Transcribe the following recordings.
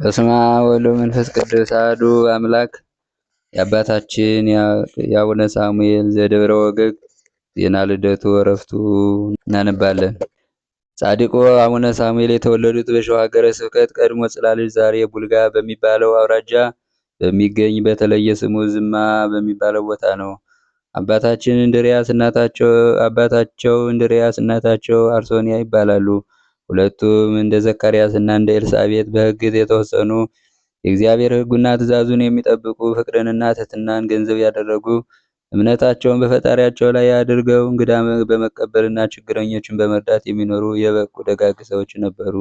በስመ አብ ወወልድ ወመንፈስ ቅዱስ አሐዱ አምላክ። የአባታችን የአቡነ ሳሙኤል ዘደብረ ወገግ ዜና ልደቱ ወረፍቱ እናነባለን። ጻድቁ አቡነ ሳሙኤል የተወለዱት በሸዋ ሀገረ ስብከት ቀድሞ ጽላልጅ ዛሬ ቡልጋ በሚባለው አውራጃ በሚገኝ በተለየ ስሙ ዝማ በሚባለው ቦታ ነው። አባታቸው እንድርያስ እናታቸው አርሶንያ ይባላሉ። ሁለቱም እንደ ዘካርያስ እና እንደ ኤልሳቤጥ በሕግ የተወሰኑ የእግዚአብሔር ሕጉና ትእዛዙን የሚጠብቁ ፍቅርንና ትሕትናን ገንዘብ ያደረጉ እምነታቸውን በፈጣሪያቸው ላይ አድርገው እንግዳ በመቀበልና ችግረኞችን በመርዳት የሚኖሩ የበቁ ደጋግ ሰዎች ነበሩ።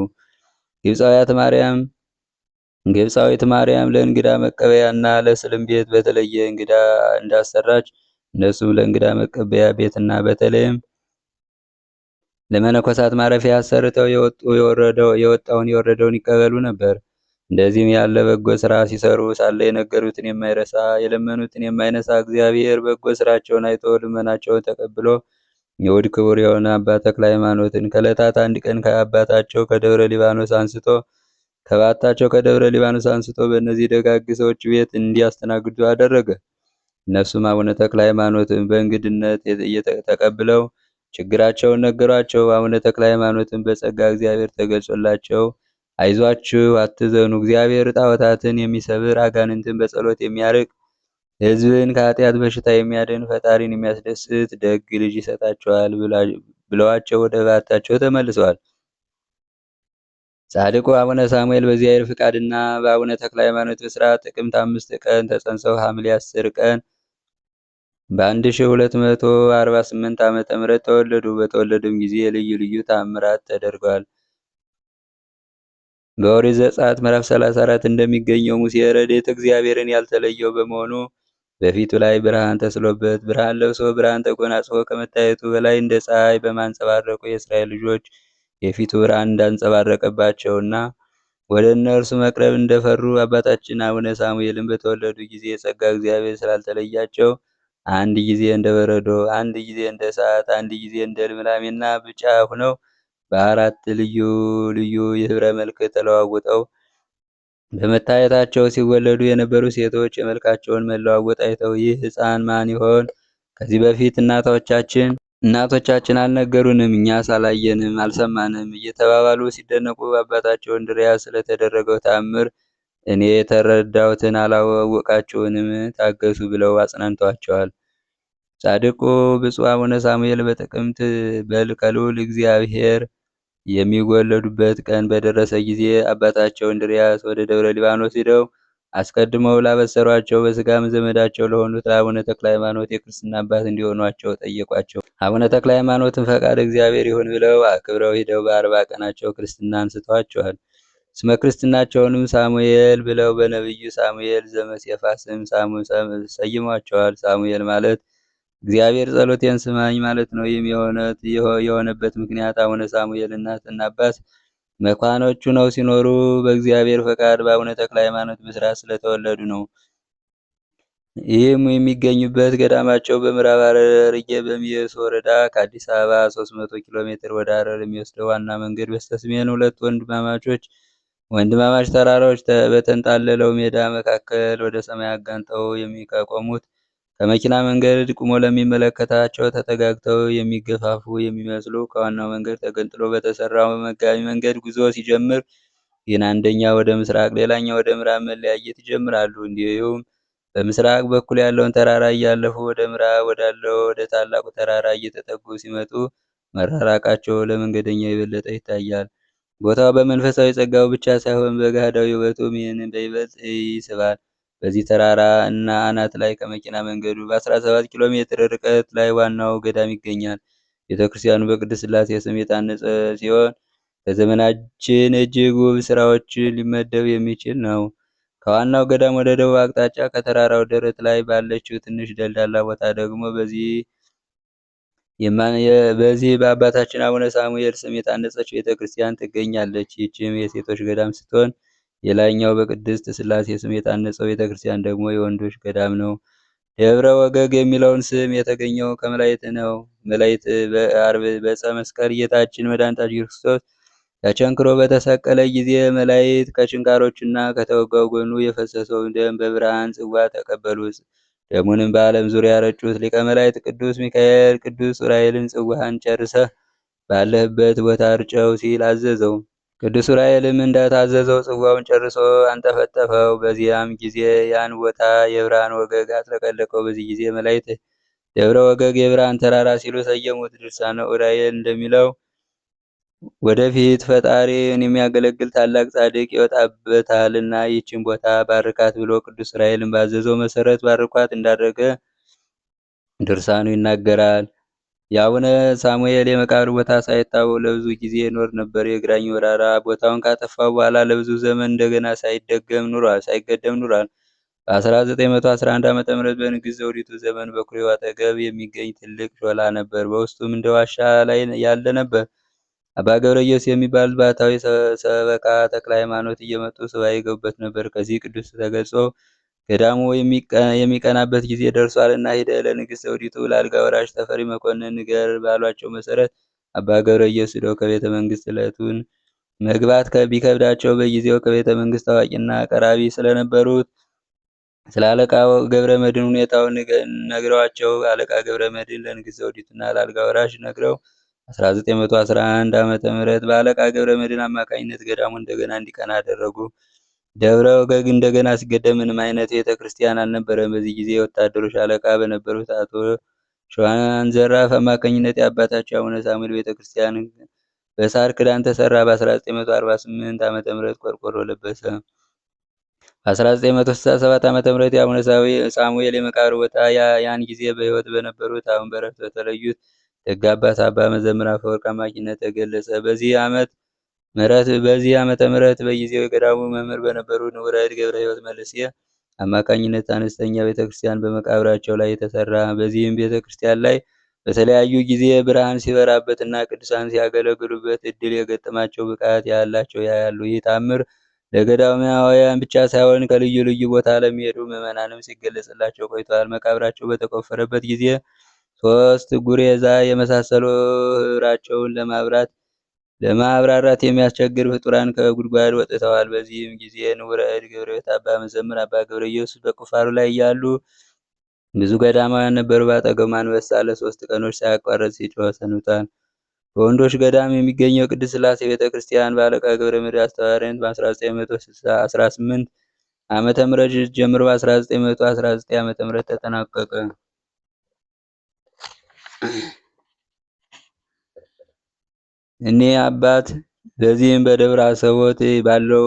ግብፃዊት ማርያም ለእንግዳ መቀበያና ለስልም ቤት በተለየ እንግዳ እንዳሰራች እነሱም ለእንግዳ መቀበያ ቤትና በተለይም ለመነኮሳት ማረፊያ አሰርተው የወጣውን የወረደውን ይቀበሉ ነበር። እንደዚህም ያለ በጎ ስራ ሲሰሩ ሳለ የነገሩትን የማይረሳ የለመኑትን የማይነሳ እግዚአብሔር በጎ ስራቸውን አይቶ ልመናቸውን ተቀብሎ የውድ ክቡር የሆነ አባ ተክለ ሃይማኖትን ከዕለታት አንድ ቀን ከባታቸው ከደብረ ሊባኖስ አንስቶ በእነዚህ ደጋግ ሰዎች ቤት እንዲያስተናግዱ አደረገ። እነሱም አቡነ ተክለ ሃይማኖትን በእንግድነት ተቀብለው ችግራቸውን ነገሯቸው። አቡነ ተክለ ሃይማኖትን በጸጋ እግዚአብሔር ተገልጾላቸው አይዟችሁ፣ አትዘኑ፣ እግዚአብሔር ጣዖታትን የሚሰብር አጋንንትን በጸሎት የሚያርቅ ሕዝብን ከኃጢአት በሽታ የሚያድን ፈጣሪን የሚያስደስት ደግ ልጅ ይሰጣቸዋል ብለዋቸው ወደ በዓታቸው ተመልሰዋል። ጻድቁ አቡነ ሳሙኤል በእግዚአብሔር ፍቃድና በአቡነ ተክለ ሃይማኖት ብስራት ጥቅምት 5 ቀን ተጸንሰው ሐምሌ 10 ቀን በ1248 ዓመተ ምህረት ተወለዱ። በተወለዱም ጊዜ ልዩ ልዩ ተአምራት ተደርጓል። በኦሪት ዘጸአት ምዕራፍ 34 እንደሚገኘው ሙሴ ረድኤተ እግዚአብሔርን ያልተለየው በመሆኑ በፊቱ ላይ ብርሃን ተስሎበት ብርሃን ለብሶ ብርሃን ተጎናጽፎ ከመታየቱ በላይ እንደ ፀሐይ በማንጸባረቁ የእስራኤል ልጆች የፊቱ ብርሃን እንዳንጸባረቀባቸውና ወደ እነርሱ መቅረብ እንደፈሩ አባታችን አቡነ ሳሙኤልን በተወለዱ ጊዜ የጸጋ እግዚአብሔር ስላልተለያቸው አንድ ጊዜ እንደ በረዶ፣ አንድ ጊዜ እንደ እሳት፣ አንድ ጊዜ እንደ ልምላሜና ብጫ ሆነው በአራት ልዩ ልዩ የህብረ መልክ ተለዋውጠው በመታየታቸው ሲወለዱ የነበሩ ሴቶች የመልካቸውን መለዋወጥ አይተው ይህ ሕፃን ማን ይሆን? ከዚህ በፊት እናቶቻችን አልነገሩንም፣ እኛስ አላየንም አልሰማንም እየተባባሉ ሲደነቁ አባታቸው እንድርያስ ስለተደረገው ተአምር እኔ የተረዳሁትን አላወቃችሁንም? ታገሱ ብለው አጽናንተዋቸዋል። ጻድቁ ብፁዕ አቡነ ሳሙኤል በጥቅምት ከልዑል እግዚአብሔር የሚወለዱበት ቀን በደረሰ ጊዜ አባታቸው እንድርያስ ወደ ደብረ ሊባኖስ ሄደው አስቀድመው ላበሰሯቸው በስጋም ዘመዳቸው ለሆኑት ለአቡነ ተክለ ሃይማኖት የክርስትና አባት እንዲሆኗቸው ጠየቋቸው። አቡነ ተክለ ሃይማኖትን ፈቃድ እግዚአብሔር ይሁን ብለው አክብረው ሂደው በ40 ቀናቸው ክርስትና አንስተዋቸዋል። ስመ ክርስትናቸውንም ሳሙኤል ብለው በነቢዩ ሳሙኤል ዘመሴፋ ስም ሰይሟቸዋል። ሳሙኤል ማለት እግዚአብሔር ጸሎቴን ስማኝ ማለት ነው። ይህም የሆነበት ምክንያት አቡነ ሳሙኤል እናትና አባት መኳኖቹ ነው ሲኖሩ በእግዚአብሔር ፈቃድ በአቡነ ተክለ ሃይማኖት ብስራት ስለተወለዱ ነው። ይህም የሚገኙበት ገዳማቸው በምዕራብ ሐረርጌ በሚየሱ ወረዳ ከአዲስ አበባ 300 ኪሎ ሜትር ወደ ሐረር የሚወስደው ዋና መንገድ በስተሰሜን ሁለት ወንድማማች ተራራዎች በተንጣለለው ሜዳ መካከል ወደ ሰማይ አጋንጠው ከቆሙት ከመኪና መንገድ ቁሞ ለሚመለከታቸው ተጠጋግተው የሚገፋፉ የሚመስሉ ከዋናው መንገድ ተገንጥሎ በተሰራው መጋቢ መንገድ ጉዞ ሲጀምር ግን አንደኛው ወደ ምስራቅ ሌላኛው ወደ ምዕራብ መለያየት ይጀምራሉ። እንዲሁም በምስራቅ በኩል ያለውን ተራራ እያለፉ ወደ ምዕራብ ወዳለው ወደ ታላቁ ተራራ እየተጠጉ ሲመጡ መራራቃቸው ለመንገደኛው የበለጠ ይታያል። ቦታው በመንፈሳዊ ጸጋው ብቻ ሳይሆን በገሃዳዊ ውበቱም ይህንን በይበልጥ ይስባል። በዚህ ተራራ እና አናት ላይ ከመኪና መንገዱ በ17 ኪሎ ሜትር ርቀት ላይ ዋናው ገዳም ይገኛል። ቤተክርስቲያኑ በቅድስት ሥላሴ ስም የታነጸ ሲሆን ከዘመናችን እጅግ ውብ ስራዎች ሊመደብ የሚችል ነው። ከዋናው ገዳም ወደ ደቡብ አቅጣጫ ከተራራው ደረት ላይ ባለችው ትንሽ ደልዳላ ቦታ ደግሞ በዚህ በአባታችን አቡነ ሳሙኤል ስም የታነጸች ቤተክርስቲያን ትገኛለች። ይህችም የሴቶች ገዳም ስትሆን የላይኛው በቅድስት ሥላሴ ስም የታነጸው ቤተክርስቲያን ደግሞ የወንዶች ገዳም ነው። ደብረ ወገግ የሚለውን ስም የተገኘው ከመላእክት ነው። መላእክት በዓርብ በዕፀ መስቀል ጌታችን መድኃኒታችን ክርስቶስ ተቸንክሮ በተሰቀለ ጊዜ መላእክት ከችንካሮቹና ከተወጋው ጎኑ የፈሰሰውን ደም በብርሃን ጽዋ ተቀበሉት። ደሙንም በዓለም ዙሪያ ረጩት። ሊቀ መላእክት ቅዱስ ሚካኤል ቅዱስ ዑራኤልን ጽዋህን ጨርሰህ ባለህበት ቦታ እርጨው ሲል አዘዘው። ቅዱስ ዑራኤልም እንደታዘዘው ጽዋውን ጨርሶ አንጠፈጠፈው። በዚያም ጊዜ ያን ቦታ የብርሃን ወገግ አጥለቀለቀው። በዚህ ጊዜ መላእክት ደብረ ወገግ የብርሃን ተራራ ሲሉ ሰየሙት። ድርሳነ ዑራኤል እንደሚለው ወደፊት ፈጣሪን የሚያገለግል ታላቅ ጻድቅ ይወጣበታልና ይህችን ቦታ ባርካት ብሎ ቅዱስ ዑራኤልን ባዘዘው መሰረት ባርኳት እንዳደረገ ድርሳኑ ይናገራል። የአቡነ ሳሙኤል የመቃብር ቦታ ሳይታወቅ ለብዙ ጊዜ ይኖር ነበር። የግራኝ ወራራ ቦታውን ካጠፋው በኋላ ለብዙ ዘመን እንደገና ሳይገደም ኑሯል። በ1911 ዓ.ም በንግሥት ዘውዲቱ ዘመን በኩሬው አጠገብ የሚገኝ ትልቅ ሾላ ነበር። በውስጡም እንደ ዋሻ ላይ ያለ ነበር። አባ ገብረ ኢየሱስ የሚባል ባሕታዊ ሰበካ ተክለ ሃይማኖት እየመጡ ሱባዔ ይገቡበት ነበር። ከዚህ ቅዱስ ተገልጾ ገዳሙ የሚቀናበት ጊዜ ደርሷልና ሂደህ ለንግሥት ዘውዲቱ ለአልጋ ወራሽ ተፈሪ መኮንን ንገር ባሏቸው መሰረት አባ ገብረ ኢየሱስ ሄደው ከቤተ መንግስት ዕለቱን መግባት ቢከብዳቸው በጊዜው ከቤተ መንግስት ታዋቂና ቀራቢ ስለነበሩት ስለ አለቃ ገብረ መድኅን ሁኔታውን ነግረዋቸው አለቃ ገብረ መድኅን ለንግሥት ዘውዲቱና ለአልጋ ወራሽ ነግረው 1911 ዓመተ ምህረት በአለቃ ገብረ መድኅን አማካኝነት ገዳሙ እንደገና እንዲቀና አደረጉ። ደብረ ወገግ እንደገና ሲገደም ምንም አይነት ቤተ ክርስቲያን አልነበረም። በዚህ ጊዜ የወታደሮች አለቃ በነበሩት አቶ ሸዋን ዘራፍ አማካኝነት የአባታቸው አቡነ ሳሙኤል ቤተ ክርስቲያን በሳር ክዳን ተሰራ። በ1948 ዓመተ ምህረት ቆርቆሮ ለበሰ። በ1967 ዓመተ ምህረት የአቡነ ሳሙኤል የመቃብር ቦታ ያን ጊዜ በሕይወት በነበሩት አሁን በረፍት በተለዩት ደግ አባት አባ መዘምር አፈወርቅ አማካኝነት ተገለጸ። በዚህ ዓመተ ምህረት በጊዜው የገዳሙ መምህር በነበሩ ንውረድ ገብረ ሕይወት መልሴ አማካኝነት አነስተኛ ቤተክርስቲያን በመቃብራቸው ላይ የተሰራ። በዚህም ቤተክርስቲያን ላይ በተለያዩ ጊዜ ብርሃን ሲበራበትና ቅዱሳን ሲያገለግሉበት እድል የገጠማቸው ብቃት ያላቸው ያያሉ። ይህ ታምር ለገዳማውያን ብቻ ሳይሆን ከልዩ ልዩ ቦታ ለሚሄዱ ምዕመናንም ሲገለጽላቸው ቆይተዋል። መቃብራቸው በተቆፈረበት ጊዜ ሶስት ጉሬዛ የመሳሰሉ ህብራቸውን ለማብራራት የሚያስቸግር ፍጡራን ከጉድጓድ ወጥተዋል። በዚህም ጊዜ ንውረድ ገብረ ሕይወት አባ መዘምር አባ ገብረ ኢየሱስ በቁፋሮ ላይ እያሉ ብዙ ገዳማውያን ነበሩ። በአጠገቡ አንበሳ ለ3 ቀኖች ሳያቋርጥ ሲጮህ ሰንብቷል። በወንዶች ገዳም የሚገኘው ቅድስት ሥላሴ ቤተ ክርስቲያን በአለቃ ገብረ መድኅን አስተባባሪነት በ1918 ዓመተ ምህረት ጀምሮ በ1919 ዓመተ ምህረት ተጠናቀቀ። እኒህ አባት በዚህም በደብረ አሰቦት ባለው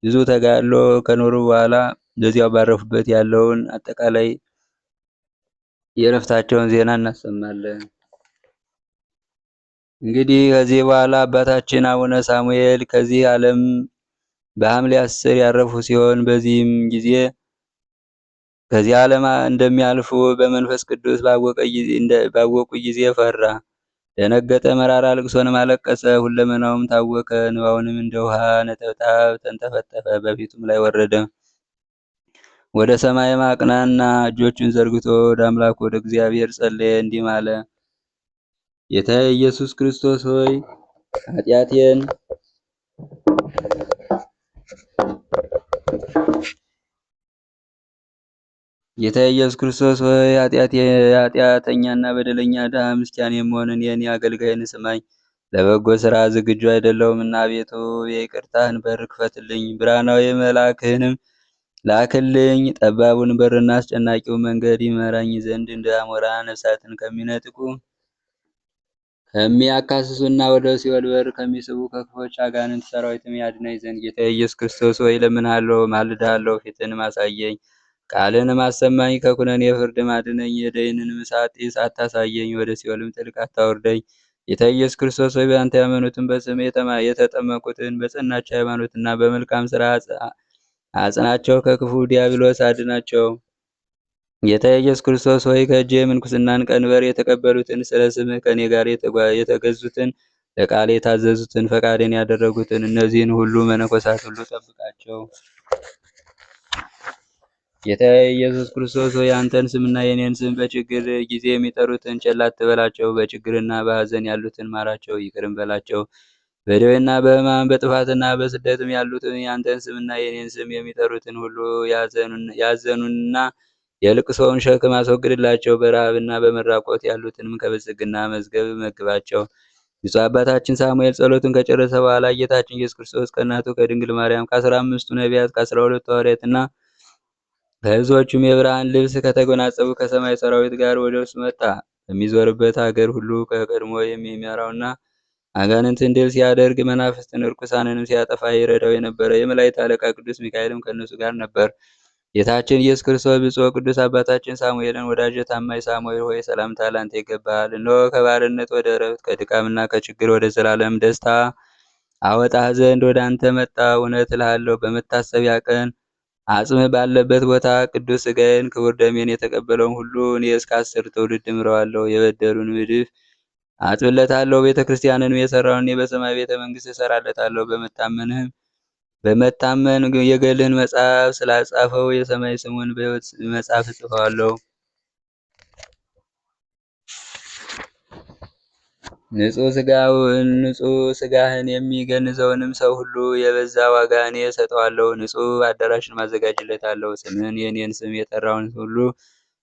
ብዙ ተጋድሎ ከኖሩ በኋላ በዚያው ባረፉበት ያለውን አጠቃላይ የዕረፍታቸውን ዜና እናሰማለን። እንግዲህ ከዚህ በኋላ አባታችን አቡነ ሳሙኤል ከዚህ ዓለም በሐምሌ 10 ያረፉ ሲሆን በዚህም ጊዜ ከዚህ ዓለም እንደሚያልፉ በመንፈስ ቅዱስ ባወቁ ጊዜ ፈራ፣ ደነገጠ፣ መራራ ልቅሶንም አለቀሰ። ሁለመናውም ታወከ፣ እንባውንም እንደ ውሃ ነጠብጣብ ተንጠፈጠፈ፣ በፊቱም ላይ ወረደ። ወደ ሰማይም አቅናና እጆቹን ዘርግቶ ወደ አምላኩ ወደ እግዚአብሔር ጸለየ፣ እንዲህም አለ። ጌታዬ ኢየሱስ ክርስቶስ ሆይ ኃጢአቴን ጌታዬ ኢየሱስ ክርስቶስ ሆይ ኃጢአተኛና በደለኛ ድሃ ምስኪን የምሆን እኔን አገልጋይህን ስማኝ። ለበጎ ሥራ ዝግጁ አይደለሁምና አቤቱ የይቅርታህን በር ክፈትልኝ፣ ብርሃናዊ መልአክህንም ላክልኝ። ጠባቡን በርና አስጨናቂውን መንገድ ይመራኝ ዘንድ እንደ አሞራ ነፍሳትን ከሚነጥቁ ከሚያካስሱና ወደ ሲኦል በር ከሚስቡ ከክፎች አጋንንት ሰራዊትም ያድነኝ ዘንድ ጌታዬ ኢየሱስ ክርስቶስ ሆይ እለምንሃለሁ፣ ማልድሃለሁ። ፊትህንም አሳየኝ፣ ቃልህንም አሰማኝ። ከኩነኔ ፍርድም አድነኝ። የደይንንም ጢስ አታሳየኝ፣ ወደ ሲኦልም ጥልቅ አታውርደኝ። ጌታ ኢየሱስ ክርስቶስ ሆይ በአንተ ያመኑትን በስምህ የተጠመቁትን በጸናች ሃይማኖትና በመልካም ሥራ አጽናቸው፣ ከክፉ ዲያብሎስ አድናቸው። ጌታ ኢየሱስ ክርስቶስ ሆይ ከእጄ የምንኩስናን ቀንበር የተቀበሉትን ስለ ስምህ ከእኔ ጋር የተገዙትን ለቃል የታዘዙትን ፈቃድን ያደረጉትን እነዚህን ሁሉ መነኮሳት ሁሉ ጠብቃቸው። ጌታ ኢየሱስ ክርስቶስ ሆይ አንተን ስምና የኔን ስም በችግር ጊዜ የሚጠሩትን ቸል አትበላቸው። በችግርና በሐዘን ያሉትን ማራቸው፣ ይቅርም በላቸው። በደዌና በሕማም በጥፋትና በስደትም ያሉትን ያንተን ስምና የኔን ስም የሚጠሩትን ሁሉ ያዘኑንና የልቅሶውን ሸክም አስወግድላቸው። በረሃብና በመራቆት ያሉትንም ከብልጽግና መዝገብ መግባቸው። ብፁዕ አባታችን ሳሙኤል ጸሎቱን ከጨረሰ በኋላ ጌታችን ኢየሱስ ክርስቶስ ከእናቱ ከድንግል ማርያም ከ15ቱ ነቢያት ከ12ቱ ሐዋርያትና ከሕዝቦቹም የብርሃን ልብስ ከተጎናጸፉ ከሰማይ ሰራዊት ጋር ወደ እርሱ መጣ። በሚዞርበት አገር ሁሉ ከቀድሞ የሚመራውና አጋንንትን ድል ሲያደርግ መናፍስትን ርኩሳንንም ሲያጠፋ ይረዳው የነበረ የመላእክት አለቃ ቅዱስ ሚካኤልም ከእነሱ ጋር ነበር። ጌታችን ኢየሱስ ክርስቶስ ብፁዕ ቅዱስ አባታችን ሳሙኤልን ወዳጄ ታማኝ ሳሙኤል ሆይ ሰላምታ ላንተ ይገባሃል። እነሆ ከባርነት ወደ ዕረፍት ከድካምና ከችግር ወደ ዘላለም ደስታ አወጣህ ዘንድ ወደ አንተ መጣ። እውነት እልሃለሁ በመታሰቢያ ቀን አጽምህ ባለበት ቦታ ቅዱስ ሥጋዬን ክቡር ደሜን የተቀበለውን ሁሉ እኔ እስከ 10 ትውልድ እምረዋለሁ። የበደሉን ምድፍ አጥብለታለሁ። ቤተ ክርስቲያንንም የሠራውን እኔ በሰማይ ቤተ መንግሥት እሠራለታለሁ። በመታመን የገልህን መጽሐፍ ስላጻፈው የሰማይ ስሙን በሕይወት መጽሐፍ እጽፈዋለሁ። ንጹሕ ሥጋህን የሚገንዘውንም ሰው ሁሉ የበዛ ዋጋ እኔ እሰጠዋለሁ። ንጹሕ አዳራሽን ማዘጋጅለታለሁ። ስምህን የኔን ስም የጠራውን ሁሉ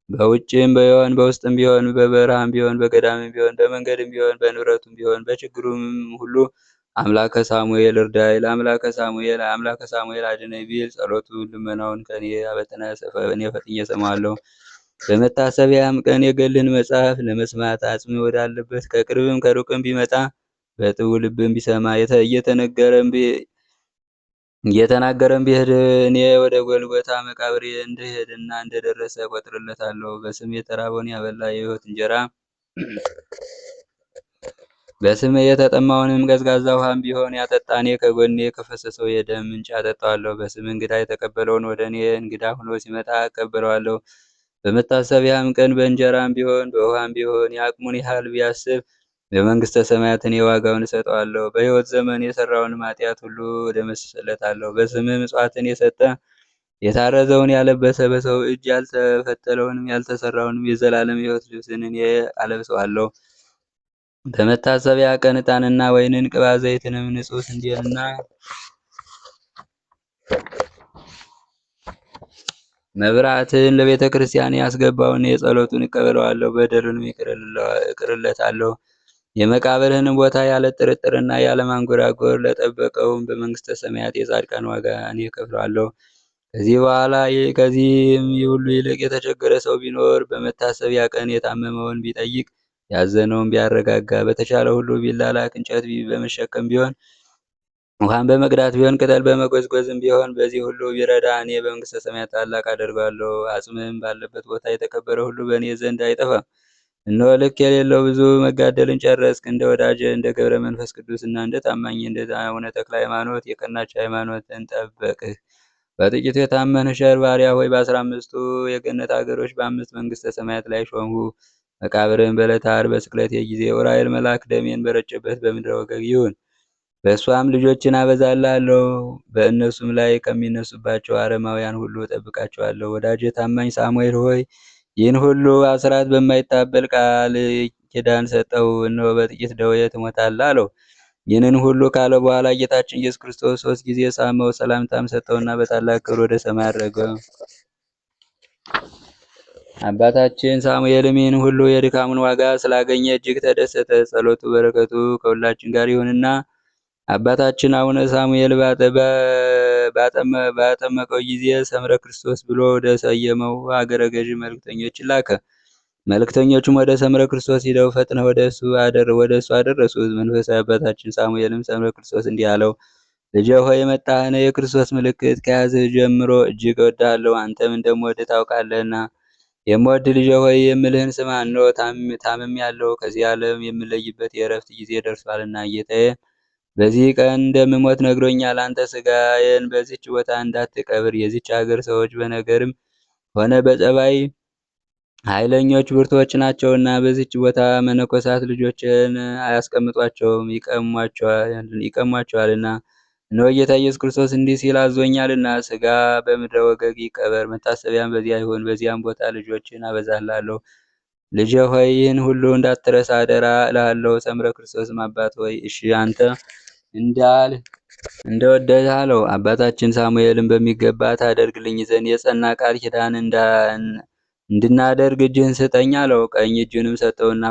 በውጭም ቢሆን በውስጥም ቢሆን በበረሃም ቢሆን በገዳምም ቢሆን በመንገድም ቢሆን በንብረቱም ቢሆን በችግሩም ሁሉ አምላከ ሳሙኤል እርዳይ፣ ለአምላከ ሳሙኤል አድነኝ ቢል ጸሎቱን ልመናውን ከኔ እኔ ፈጥኜ እሰማዋለሁ። በመታሰቢያም ቀን የገልህን መጽሐፍ ለመስማት አጽም ወዳለበት ከቅርብም ከሩቅም ቢመጣ በጥቡ ልብም ቢሰማ እየተናገረም ቢሄድ እኔ ወደ ጎልጎታ መቃብር እንደሄደና እንደደረሰ ቆጥርለታለሁ። በስም የተራበውን ያበላ የሕይወት እንጀራ በስም የተጠማውንም ቀዝቃዛ ውሃም ቢሆን ያጠጣ እኔ ከጎኔ ከፈሰሰው የደም ምንጭ አጠጣዋለሁ። በስም እንግዳ የተቀበለውን ወደ እኔ እንግዳ ሆኖ ሲመጣ እቀበለዋለሁ። በመታሰቢያም ቀን በእንጀራም ቢሆን በውሃም ቢሆን የአቅሙን ያህል ቢያስብ በመንግሥተ ሰማያት እኔ ዋጋውን እሰጠዋለሁ። በሕይወት ዘመን የሠራውንም ኃጢአት ሁሉ እደመስስለታለሁ። በስምህ ምጽዋትን የሰጠ የታረዘውን ያለበሰ በሰው እጅ ያልተፈተለውንም ያልተሰራውንም የዘላለም ሕይወት ልብስን እኔ አለብሰዋለሁ። በመታሰቢያ ቀን ዕጣንና ወይንን ቅባ ዘይትንም ንጹሕ ስንዴንና መብራትን ለቤተ ክርስቲያን ያስገባውን የጸሎቱን እቀበለዋለሁ። በደሉንም እቅርለታለሁ። የመቃብርህንም ቦታ ያለ ጥርጥርና ያለ ማንጎራጎር ለጠበቀውም በመንግሥተ ሰማያት የጻድቃን ዋጋ እኔ እከፍለዋለሁ። ከዚህም ሁሉ ይልቅ የተቸገረ ሰው ቢኖር በመታሰቢያ ቀን የታመመውን ቢጠይቅ ያዘነውን ቢያረጋጋ በተቻለ ሁሉ ቢላላክ እንጨት በመሸከም ቢሆን ውሃን በመቅዳት ቢሆን ቅጠል በመጎዝጎዝም ቢሆን በዚህ ሁሉ ቢረዳ እኔ በመንግሥተ ሰማያት ታላቅ አደርገዋለሁ። አጽምህም ባለበት ቦታ የተቀበረ ሁሉ በእኔ ዘንድ አይጠፋም። እነሆ ልክ የሌለው ብዙ መጋደልን ጨረስክ። እንደ ወዳጀ እንደ ገብረ መንፈስ ቅዱስና እንደ ታማኝ እንደ አቡነ ተክለ ሃይማኖት የቀናች ሃይማኖትን ጠበቅህ። በጥቂቱ የታመንህ ቸር ባሪያ ሆይ በ15ቱ የገነት አገሮች በ5 መንግሥተ ሰማያት ላይ ሾምሁ። መቃብርህን በዕለተ ዓርብ በስቅለቴ ጊዜ ዑራኤል መልአክ ደሜን በረጨበት በምድረ ወገግ ይሁን። በእሷም ልጆችን አበዛልሃለሁ። በእነሱም ላይ ከሚነሱባቸው አረማውያን ሁሉ እጠብቃቸዋለሁ። ወዳጄ ታማኝ ሳሙኤል ሆይ ይህን ሁሉ አስራት በማይታበል ቃል ኪዳን ሰጠው። እነሆ በጥቂት ደዌ ትሞታለህ አለው። ይህንን ሁሉ ካለ በኋላ ጌታችን ኢየሱስ ክርስቶስ 3 ጊዜ ሳመው፣ ሰላምታም ሰጠውና በታላቅ ክብር ወደ ሰማይ አረገ። አባታችን ሳሙኤልም ይህን ሁሉ የድካሙን ዋጋ ስላገኘ እጅግ ተደሰተ። ጸሎቱ በረከቱ ከሁላችን ጋር ይሁንና አባታችን አቡነ ሳሙኤል ባጠመቀው ጊዜ ሰምረ ክርስቶስ ብሎ ወደ ሰየመው አገረ ገዥ መልእክተኞችን ላከ። መልእክተኞቹም ወደ ሰምረ ክርስቶስ ሂደው ፈጥነው ወደ እሱ አደረሱት። መንፈሳዊ አባታችን ሳሙኤልም ሰምረ ክርስቶስ እንዲህ አለው፣ ልጄ ሆይ የመጣህን የክርስቶስ ምልክት ከያዝህ ጀምሮ እጅግ እወድሃለሁ። አንተም እንደምወድህ ታውቃለህና የምወድ ልጄ ሆይ የምልህን ስማ። እነሆ ታምሜአለሁ፣ ከዚህ ዓለም የምለይበት የእረፍት ጊዜ ደርሷልና ጌታዬ በዚህ ቀን እንደምሞት ነግሮኛል። አንተ ሥጋዬን በዚች ቦታ እንዳትቀብር። የዚች ሀገር ሰዎች በነገርም ሆነ በጸባይ ኃይለኞች ብርቶች ናቸውና በዚች ቦታ መነኮሳት ልጆችን አያስቀምጧቸውም፣ ይቀሟቸዋልና። እነሆ ጌታ ኢየሱስ ክርስቶስ እንዲህ ሲል አዞኛልና ሥጋ በምድረ ወገግ ይቀበር፣ መታሰቢያም በዚያ ይሁን። በዚያም ቦታ ልጆችን አበዛልሃለሁ። ልጄ ሆይ ይህን ሁሉ እንዳትረሳ አደራ እልሃለሁ። ሰምረ ክርስቶስም አባት ሆይ እሺ አንተ እንዳል እንደወደድህ አለው። አባታችን ሳሙኤልን በሚገባ ታደርግልኝ ዘንድ የጸና ቃል ኪዳን እንድናደርግ እጅህን ስጠኝ አለው። ቀኝ እጁንም ሰጠውና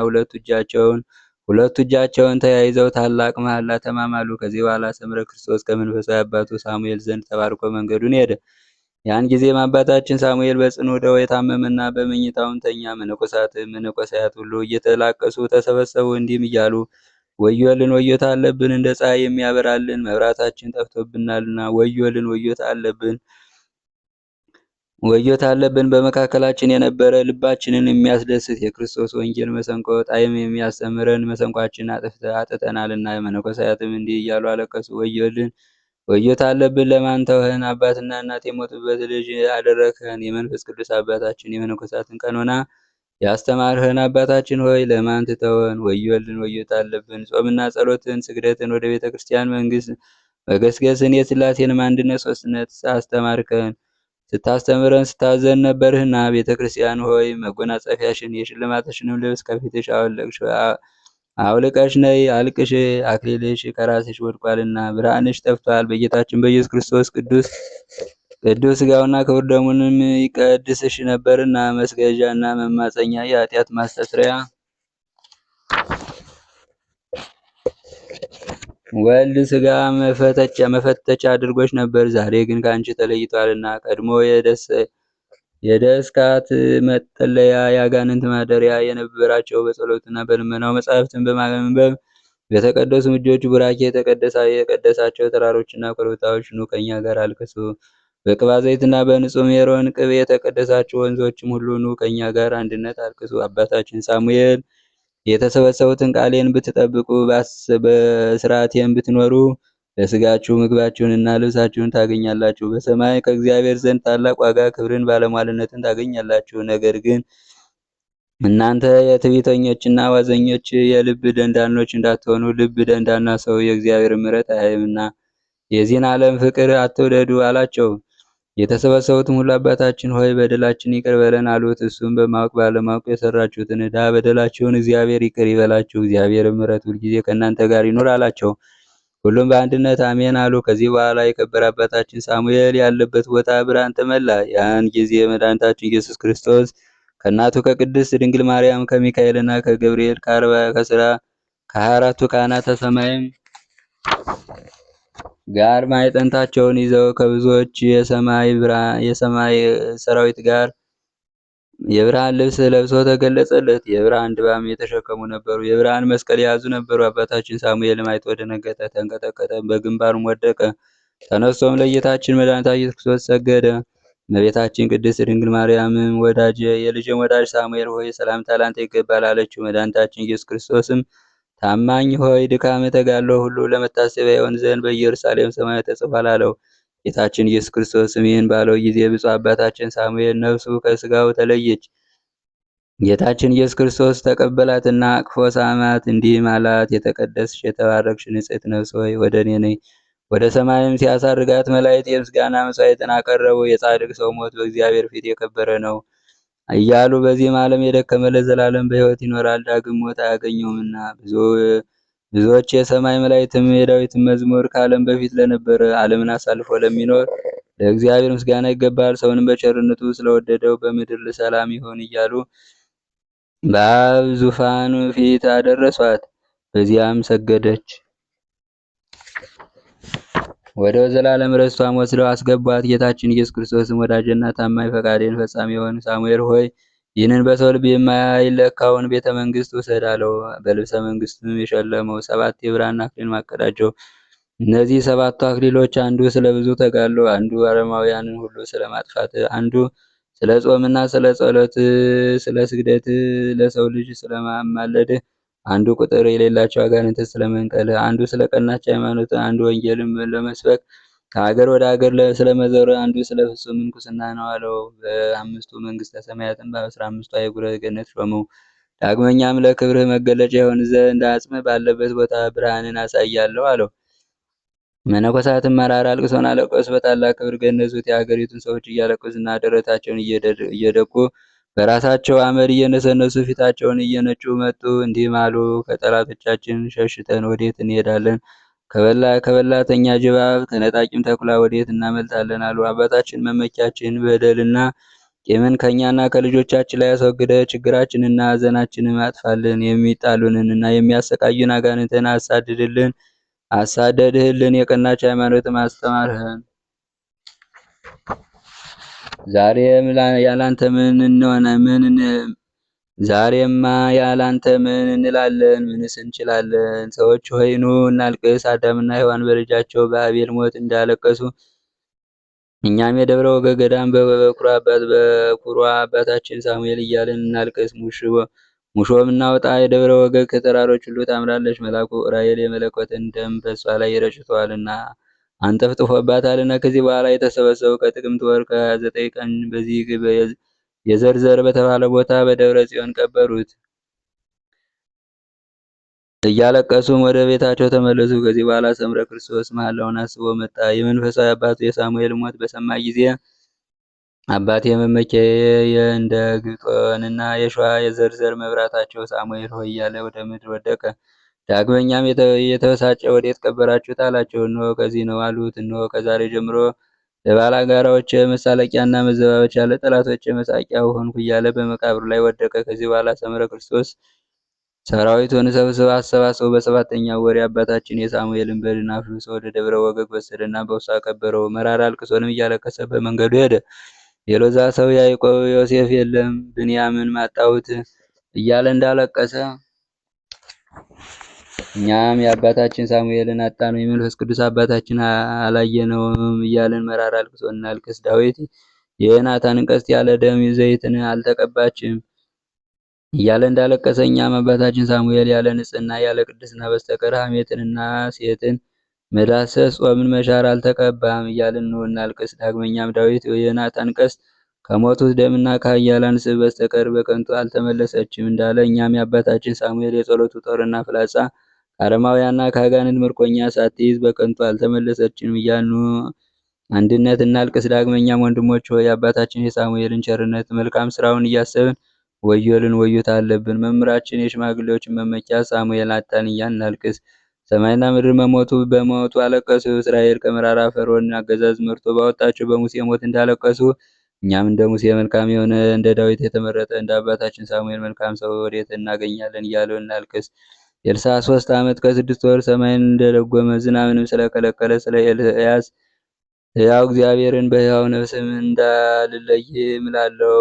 ሁለቱ እጃቸውን ተያይዘው ታላቅ መሐላ ተማማሉ። ከዚህ በኋላ ሰምረ ክርስቶስ ከመንፈሳዊ አባቱ ሳሙኤል ዘንድ ተባርኮ መንገዱን ሄደ። ያን ጊዜም አባታችን ሳሙኤል በጽኑ ደዌ ታመመና በመኝታውም ተኛ። መነኮሳት ሁሉ እየተላቀሱ ተሰበሰቡ፣ እንዲህም እያሉ ወዮልን፣ ወዮታ አለብን! እንደ ፀሐይ የሚያበራልን መብራታችን ጠፍቶብናልና ወዮልን፣ ወዮታ አለብን! በመካከላችን የነበረ ልባችንን የሚያስደስት የክርስቶስ ወንጌል መሰንቆ ጣዕም የሚያስተምረን መሰንቋችንን አጥተናልና። መነኮሳትም እንዲህ እያሉ አለቀሱ። ወዮልን፣ ወዮታ አለብን! ለማን ተውኸን? አባትና እናት የሞቱበት ልጅ አደረግኸን። የመንፈስ ቅዱስ አባታችን የመነኮሳትን ቀኖና ያስተማርኸን አባታችን ሆይ ለማን ትተወን? ወዮልን፣ ወዮታ አለብን! ጾምና ጸሎትን፣ ስግደትን፣ ወደ ቤተ ክርስቲያን መገስገስን፣ የሥላሴንም አንድነት ሦስትነት አስተማርከን። ስታስተምረን ስታዘን ነበርህና። ቤተ ክርስቲያን ሆይ መጎናጸፊያሽን የሽልማትሽንም ልብስ ከፊትሽ አውልቀሽ ነይ፣ አልቅሽ፣ አክሊልሽ ከራስሽ ወድቋልና ብርሃንሽ ጠፍቷል። በጌታችን በኢየሱስ ክርስቶስ ቅዱስ ሥጋውና ክቡር ደሙንም ይቀድስሽ ነበርና መስገጃና መማፀኛ የኃጢአት ማስተስሪያ ወልድ ሥጋ መፈተቻ አድርጎች ነበር። ዛሬ ግን ከአንቺ ተለይቷልና ቀድሞ የደስካት መጠለያ የአጋንንት ማደሪያ የነበራቸው በጸሎትና በልመናው መጻሕፍትን በማንበብ በተቀደሱ እጆቹ ቡራኬ የቀደሳቸው ተራሮችና ኮረብታዎች ኑ ከእኛ ጋር አልቅሱ። በቅባ ዘይትና በንጹሕ ሜሮን ቅቤ የተቀደሳችሁ ወንዞችም ሁሉ ኑ ከእኛ ጋር አንድነት አልቅሱ። አባታችን ሳሙኤል የተሰበሰቡትን ቃሌን ብትጠብቁ በሥርዓቴም ብትኖሩ ለሥጋችሁ ምግባችሁንና ልብሳችሁን ታገኛላችሁ። በሰማይ ከእግዚአብሔር ዘንድ ታላቅ ዋጋ፣ ክብርን፣ ባለሟልነትን ታገኛላችሁ። ነገር ግን እናንተ የትዕቢተኞችና ዋዘኞች የልብ ደንዳኖች እንዳትሆኑ። ልብ ደንዳና ሰው የእግዚአብሔር ምሕረት አያይምና የዚህን ዓለም ፍቅር አትውደዱ አላቸው። የተሰበሰቡትም ሁሉ አባታችን ሆይ በደላችን ይቅር በለን አሉት። እሱም በማወቅ ባለማወቅ የሰራችሁትን ዕዳ በደላችሁን እግዚአብሔር ይቅር ይበላችሁ፣ እግዚአብሔር ምሕረት ሁልጊዜ ከእናንተ ጋር ይኑር አላቸው። ሁሉም በአንድነት አሜን አሉ። ከዚህ በኋላ የከበረ አባታችን ሳሙኤል ያለበት ቦታ ብርሃን ተመላ። ያን ጊዜ መድኃኒታችን ኢየሱስ ክርስቶስ ከእናቱ ከቅድስት ድንግል ማርያም ከሚካኤልና ከገብርኤል ከ24ቱ ካህናተ ሰማይም ጋር ማዕጠንታቸውን ይዘው ከብዙዎች የሰማይ ሰራዊት ጋር የብርሃን ልብስ ለብሶ ተገለጸለት። የብርሃን ድባም የተሸከሙ ነበሩ። የብርሃን መስቀል የያዙ ነበሩ። አባታችን ሳሙኤልም አይቶ ደነገጠ፣ ተንቀጠቀጠ፣ በግንባሩም ወደቀ። ተነስቶም ለጌታችን መድኃኒታችን ኢየሱስ ክርስቶስ ሰገደ። እመቤታችን ቅድስት ድንግል ማርያምም የልጄም ወዳጅ ሳሙኤል ሆይ ሰላምታ ላንተ ይገባል አለችው። መድኃኒታችን ኢየሱስ ክርስቶስም ታማኝ ሆይ ድካም ተጋድሎ ሁሉ ለመታሰቢያ ይሆን ዘንድ በኢየሩሳሌም ሰማያት ተጽፏል አለው። ጌታችን ኢየሱስ ክርስቶስም ይህን ባለው ጊዜ ብፁዕ አባታችን ሳሙኤል ነፍሱ ከሥጋው ተለየች። ጌታችን ኢየሱስ ክርስቶስ ተቀበላትና አቅፎ ሳማት፣ እንዲህም አላት፦ የተቀደስሽ የተባረክሽ ንጽሕት ነፍስ ሆይ ወደ እኔ ነይ። ወደ ሰማይም ሲያሳርጋት መላእክት የምስጋና መሥዋዕትን አቀረቡ። የጻድቅ ሰው ሞት በእግዚአብሔር ፊት የከበረ ነው እያሉ በዚህም ዓለም የደከመ ለዘላለም በሕይወት ይኖራል፣ ዳግም ሞት አያገኘውምና። ብዙዎች የሰማይ መላእክትም የዳዊትን መዝሙር ከዓለም በፊት ለነበረ ዓለምን አሳልፎ ለሚኖር ለእግዚአብሔር ምስጋና ይገባል፣ ሰውንም በቸርነቱ ስለወደደው በምድር ሰላም ይሁን እያሉ በአብ ዙፋን ፊት አደረሷት። በዚያም ሰገደች። ወደ ዘላለም ርስቷም ወስደው አስገቧት። ጌታችን ኢየሱስ ክርስቶስም ወዳጅና ታማኝ ፈቃዴን ፈጻሚ የሆነ ሳሙኤል ሆይ ይህንን በሰው ልብ የማይለካውን ቤተ መንግስት ውሰድ አለው። በልብሰ መንግስትም የሸለመው 7 የብርሃን አክሊል ማቀዳጀው። እነዚህ 7ቱ አክሊሎች አንዱ ስለ ብዙ ተጋድሎ፣ አንዱ አረማውያንን ሁሉ ስለ ማጥፋት፣ አንዱ ስለ ጾምና ስለ ጸሎት፣ ስለ ስግደት፣ ለሰው ልጅ ስለ ማማለድ፣ አንዱ ቁጥር የሌላቸው አጋንንትን ስለመንቀል፣ አንዱ ስለ ቀናች ሃይማኖት፣ አንዱ ወንጌልን ለመስበክ ከሀገር ወደ ሀገር ስለመዞር፣ አንዱ ስለ ፍጹም ምንኩስና ነው አለው። በ5ቱ መንግስተ ሰማያትም በ15ቱ አህጉረ ገነት ሾመው። ዳግመኛም ለክብርህ መገለጫ የሆን ዘንድ አጽምህ ባለበት ቦታ ብርሃንን አሳያለሁ አለው። መነኮሳትም መራራ ልቅሶን አለቀሱ። በታላቅ ክብር ገነዙት። የሀገሪቱን ሰዎች እያለቀሱና ደረታቸውን እየደቁ በራሳቸው አመድ እየነሰነሱ ፊታቸውን እየነጩ መጡ። እንዲህም አሉ፦ ከጠላቶቻችን ሸሽተን ወዴት እንሄዳለን? ከበላተኛ ጅባብ ከነጣቂም ተኩላ ወዴት እናመልጣለን አሉ። አባታችን መመኪያችን በደልና ቂምን ከእኛና ከልጆቻችን ላይ አስወግደ ችግራችንና ሐዘናችንን አጥፋልን። የሚጣሉንንና የሚያሰቃዩን አጋንንትን አሳደድህልን። የቀናች ሃይማኖትም አስተማርህን። ዛሬማ ያላንተ ምን እንላለን? ምንስ እንችላለን? ሰዎች ሆይ ኑ እናልቅስ። አዳምና ሔዋን በልጃቸው በአቤል ሞት እንዳለቀሱ እኛም የደብረ ወገግ ገዳም በኩሩ አባታችን ሳሙኤል እያልን እናልቅስ። ሙሾም እናውጣ። የደብረ ወገግ ከተራሮች ሁሉ ታምራለች። መልአኩ ዑራኤል የመለኮትን ደም በእሷ ላይ ረጭቷልና አንጠፍጥፎባታልና። ከዚህ በኋላ የተሰበሰቡ ከጥቅምት ወር ከ29 ቀን በዚህ የዘርዘር በተባለ ቦታ በደብረ ጽዮን ቀበሩት። እያለቀሱም ወደ ቤታቸው ተመለሱ። ከዚህ በኋላ ሰምረ ክርስቶስ መሐላውን አስቦ መጣ። የመንፈሳዊ አባቱ የሳሙኤል ሞት በሰማ ጊዜ አባቴ መመኪያዬ እንደ ግብጦንና የሸዋ የዘርዘር መብራታቸው ሳሙኤል ሆይ እያለ ወደ ምድር ወደቀ። ዳግመኛም የተበሳጨ ወዴት ቀበራችሁት አላቸው። እነሆ ከዚህ ነው አሉት። እነሆ ከዛሬ ጀምሮ ለባላጋራዎቼ መሳለቂያና መዘባበቻ ለጠላቶቼ መሳቂያ ሆንኩ እያለ በመቃብሩ ላይ ወደቀ። ከዚህ በኋላ ሰምረ ክርስቶስ ሰራዊቱን አሰባስቦ በሰባተኛው ወር አባታችን የሳሙኤልን በድን አፍልሶ ወደ ደብረ ወገግ ወሰደና በውስጡ ቀበረው። መራራ አልቅሶንም እያለቀሰ በመንገዱ ሄደ። የሎዛ ሰው ያዕቆብ ዮሴፍ የለም ብንያምን ማጣሁት እያለ እንዳለቀሰ እኛም የአባታችን ሳሙኤልን አጣነው፣ የመንፈስ ቅዱስ አባታችን አላየነውም እያለን መራራ አልቅሶ እናልቅስ። ዳዊት የዮናታንን ቀስት ያለ ደም ዘይትን አልተቀባችም እያለ እንዳለቀሰ እኛም አባታችን ሳሙኤል ያለ ንጽሕና ያለ ቅድስና በስተቀር ሐሜትንና ሴትን መዳሰስ ጾምን መሻር አልተቀባም እያልን ነው እናልቅስ። ዳግመኛም ዳዊት የዮናታን ቀስት ከሞቱት ደምና ከኃያላን ስብ በስተቀር በከንቱ አልተመለሰችም እንዳለ እኛም የአባታችን ሳሙኤል የጸሎቱ ጦርና ፍላጻ ከአረማውያንና ከአጋንንት ምርኮኛ ሳትይዝ በከንቱ አልተመለሰችም እያልኑ አንድነት እናልቅስ። ዳግመኛም ወንድሞች ሆይ የአባታችን የሳሙኤልን ቸርነት መልካም ስራውን እያሰብን ወዮልን ወዮታ አለብን። መምህራችን የሽማግሌዎችን መመኪያ ሳሙኤል አጣን እያልን እናልቅስ። ሰማይና ምድር በሞቱ አለቀሱ። እስራኤል ከመራራ ፈርዖን አገዛዝ መርቶ ባወጣቸው በሙሴ ሞት እንዳለቀሱ እኛም እንደ ሙሴ መልካም የሆነ እንደ ዳዊት የተመረጠ እንደ አባታችን ሳሙኤል መልካም ሰው ወዴት እናገኛለን እያለው እናልቅስ። ኤልሳዕ 3 ዓመት ከ6 ወር ሰማይን እንደለጎመ ዝናብንም ስለከለከለ ስለ ኤልያስ ሕያው እግዚአብሔርን በሕያው ነፍስም እንዳልለይ እምላለሁ